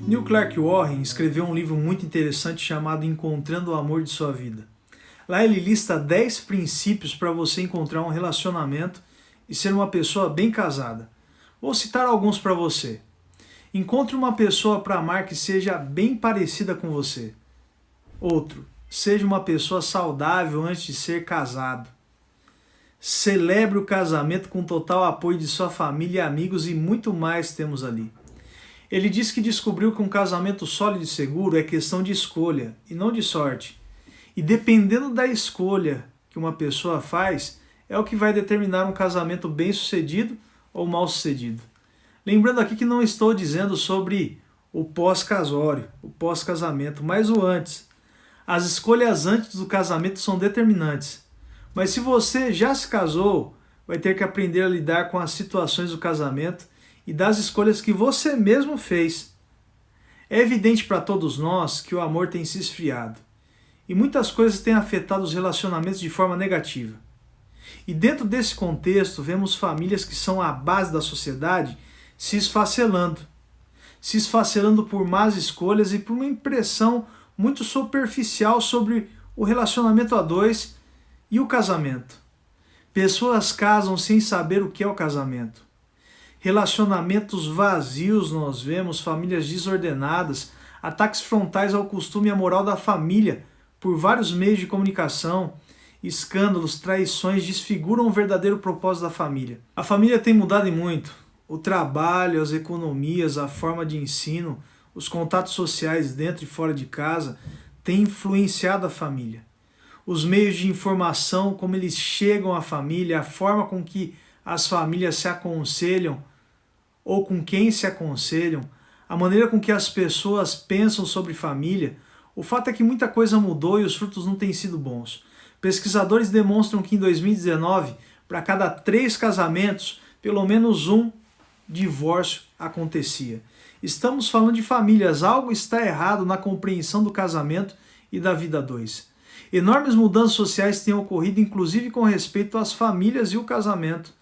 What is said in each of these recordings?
Neil Clark Warren escreveu um livro muito interessante chamado Encontrando o Amor de Sua Vida. Lá ele lista 10 princípios para você encontrar um relacionamento e ser uma pessoa bem casada. Vou citar alguns para você. Encontre uma pessoa para amar que seja bem parecida com você. Outro, seja uma pessoa saudável antes de ser casado. Celebre o casamento com total apoio de sua família e amigos e muito mais temos ali. Ele diz que descobriu que um casamento sólido e seguro é questão de escolha e não de sorte. E dependendo da escolha que uma pessoa faz, é o que vai determinar um casamento bem-sucedido ou mal-sucedido. Lembrando aqui que não estou dizendo sobre o pós-casório, o pós-casamento, mas o antes. As escolhas antes do casamento são determinantes. Mas se você já se casou, vai ter que aprender a lidar com as situações do casamento e das escolhas que você mesmo fez. É evidente para todos nós que o amor tem se esfriado. E muitas coisas têm afetado os relacionamentos de forma negativa. E dentro desse contexto, vemos famílias que são a base da sociedade se esfacelando. Se esfacelando por más escolhas e por uma impressão muito superficial sobre o relacionamento a dois e o casamento. Pessoas casam sem saber o que é o casamento. Relacionamentos vazios nós vemos, famílias desordenadas, ataques frontais ao costume e à moral da família por vários meios de comunicação, escândalos, traições desfiguram o verdadeiro propósito da família. A família tem mudado e muito. O trabalho, as economias, a forma de ensino, os contatos sociais dentro e fora de casa têm influenciado a família. Os meios de informação, como eles chegam à família, a forma com que as famílias se aconselham ou com quem se aconselham, a maneira com que as pessoas pensam sobre família, o fato é que muita coisa mudou e os frutos não têm sido bons. Pesquisadores demonstram que em 2019, para cada 3 casamentos, pelo menos um divórcio acontecia. Estamos falando de famílias, algo está errado na compreensão do casamento e da vida a dois. Enormes mudanças sociais têm ocorrido, inclusive com respeito às famílias e o casamento.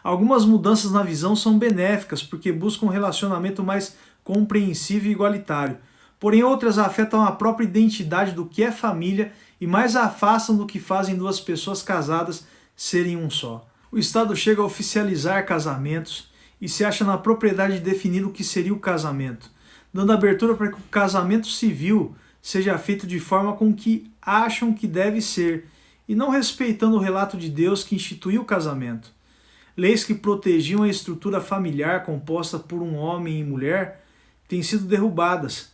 Algumas mudanças na visão são benéficas, porque buscam um relacionamento mais compreensivo e igualitário. Porém, outras afetam a própria identidade do que é família e mais afastam do que fazem duas pessoas casadas serem um só. O Estado chega a oficializar casamentos e se acha na propriedade de definir o que seria o casamento, dando abertura para que o casamento civil seja feito de forma com que acham que deve ser, e não respeitando o relato de Deus que instituiu o casamento. Leis que protegiam a estrutura familiar composta por um homem e mulher têm sido derrubadas.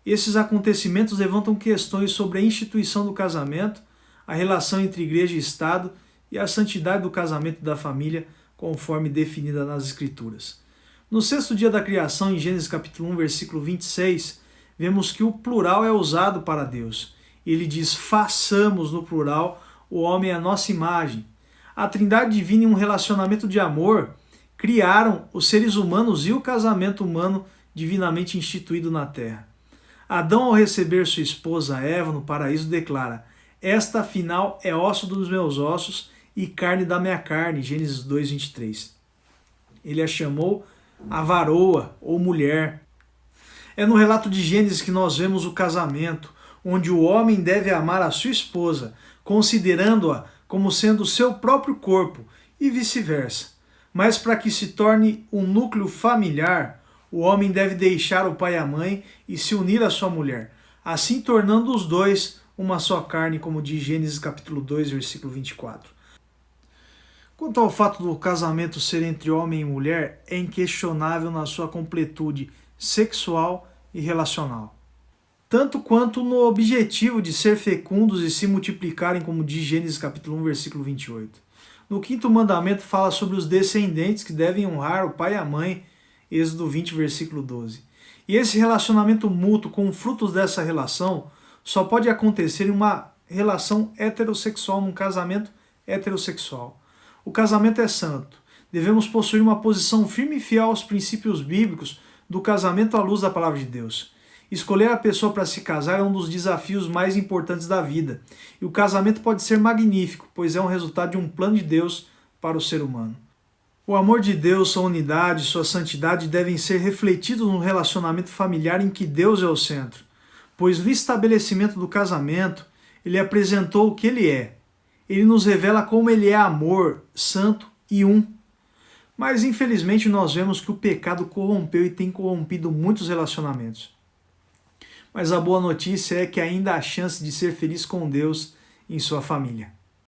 Esses acontecimentos levantam questões sobre a instituição do casamento, a relação entre igreja e Estado e a santidade do casamento e da família, conforme definida nas Escrituras. No 6º dia da criação, em Gênesis capítulo 1, versículo 26, vemos que o plural é usado para Deus. Ele diz, façamos no plural o homem à nossa imagem. A Trindade Divina, em um relacionamento de amor, criaram os seres humanos e o casamento humano divinamente instituído na terra. Adão, ao receber sua esposa Eva no paraíso, declara, esta afinal é osso dos meus ossos e carne da minha carne, Gênesis 2, 23. Ele a chamou a varoa ou mulher. É no relato de Gênesis que nós vemos o casamento, onde o homem deve amar a sua esposa, considerando-a como sendo o seu próprio corpo, e vice-versa. Mas para que se torne um núcleo familiar, o homem deve deixar o pai e a mãe e se unir à sua mulher, assim tornando os dois uma só carne, como diz Gênesis capítulo 2, versículo 24. Quanto ao fato do casamento ser entre homem e mulher, é inquestionável na sua completude sexual e relacional. Tanto quanto no objetivo de ser fecundos e se multiplicarem, como diz Gênesis capítulo 1, versículo 28. No 5º mandamento fala sobre os descendentes que devem honrar o pai e a mãe, Êxodo 20, versículo 12. E esse relacionamento mútuo com frutos dessa relação só pode acontecer em uma relação heterossexual, num casamento heterossexual. O casamento é santo. Devemos possuir uma posição firme e fiel aos princípios bíblicos do casamento à luz da palavra de Deus. Escolher a pessoa para se casar é um dos desafios mais importantes da vida. E o casamento pode ser magnífico, pois é um resultado de um plano de Deus para o ser humano. O amor de Deus, sua unidade, sua santidade devem ser refletidos no relacionamento familiar em que Deus é o centro, pois no estabelecimento do casamento, ele apresentou o que ele é. Ele nos revela como ele é amor, santo e um. Mas infelizmente nós vemos que o pecado corrompeu e tem corrompido muitos relacionamentos. Mas a boa notícia é que ainda há chance de ser feliz com Deus em sua família.